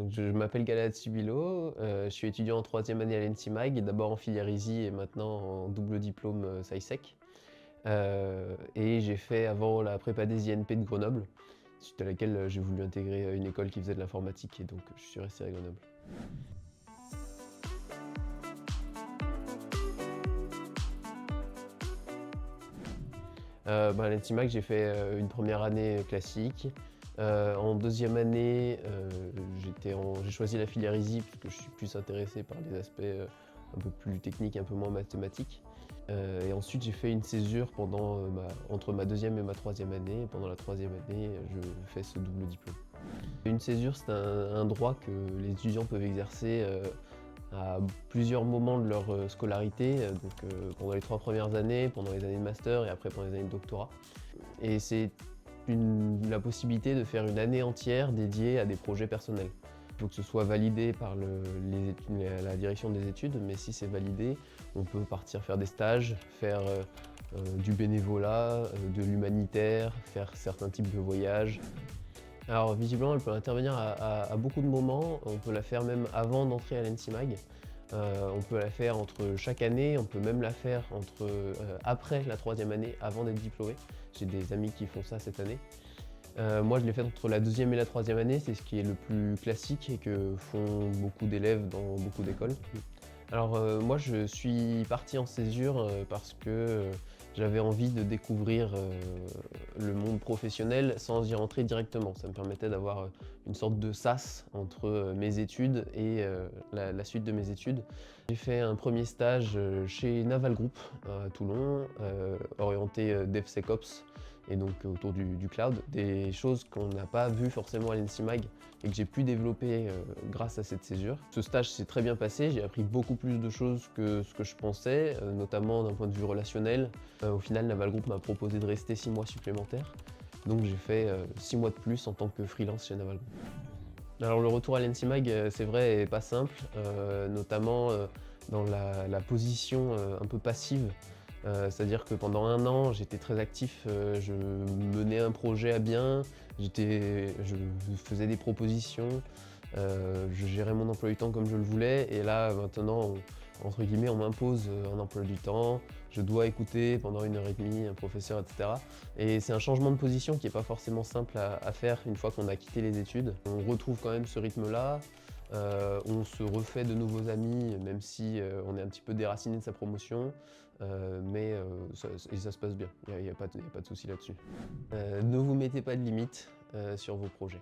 Donc je m'appelle Galad Sibilo, je suis étudiant en troisième année à l'ENSIMAG, d'abord en filière ISI et maintenant en double diplôme SAISEC. Et j'ai fait avant la prépa des INP de Grenoble, suite à laquelle j'ai voulu intégrer une école qui faisait de l'informatique et donc je suis resté à Grenoble. À l'ENSIMAG, j'ai fait une première année classique. En deuxième année, j'ai choisi la filière ISI parce que je suis plus intéressé par les aspects un peu plus techniques, un peu moins mathématiques. Et ensuite, j'ai fait une césure entre ma deuxième et ma troisième année. Et pendant la troisième année, je fais ce double diplôme. Une césure, c'est un droit que les étudiants peuvent exercer à plusieurs moments de leur scolarité, pendant les 3 premières années, pendant les années de master et après pendant les années de doctorat. Et c'est la possibilité de faire une année entière dédiée à des projets personnels. Il faut que ce soit validé par la direction des études, mais si c'est validé, on peut partir faire des stages, faire du bénévolat, de l'humanitaire, faire certains types de voyages. Alors visiblement, elle peut intervenir à beaucoup de moments, on peut la faire même avant d'entrer à l'ENSIMAG. On peut la faire entre chaque année, on peut même la faire après la troisième année, avant d'être diplômé. J'ai des amis qui font ça cette année. Moi, je l'ai faite entre la deuxième et la troisième année, c'est ce qui est le plus classique et que font beaucoup d'élèves dans beaucoup d'écoles. Alors moi, je suis parti en césure parce que j'avais envie de découvrir le monde professionnel sans y rentrer directement. Ça me permettait d'avoir une sorte de sas entre mes études et la suite de mes études. J'ai fait un premier stage chez Naval Group à Toulon, orienté DevSecOps et donc autour du cloud, des choses qu'on n'a pas vues forcément à l'ENSIMAG et que j'ai pu développer grâce à cette césure. Ce stage s'est très bien passé, j'ai appris beaucoup plus de choses que ce que je pensais, notamment d'un point de vue relationnel. Au final, Naval Group m'a proposé de rester 6 mois supplémentaires, donc j'ai fait 6 mois de plus en tant que freelance chez Naval Group. Alors le retour à l'ENSIMAG, c'est vrai, est pas simple, notamment dans la position un peu passive. C'est-à-dire que pendant un an, j'étais très actif, je menais un projet à bien, je faisais des propositions, je gérais mon emploi du temps comme je le voulais. Et là, maintenant, entre guillemets, on m'impose un emploi du temps, je dois écouter pendant 1 heure et demie un professeur, etc. Et c'est un changement de position qui n'est pas forcément simple à faire une fois qu'on a quitté les études. On retrouve quand même ce rythme-là. On se refait de nouveaux amis, même si on est un petit peu déraciné de sa promotion, mais ça se passe bien, il n'y a pas de souci là-dessus. Ne vous mettez pas de limites sur vos projets.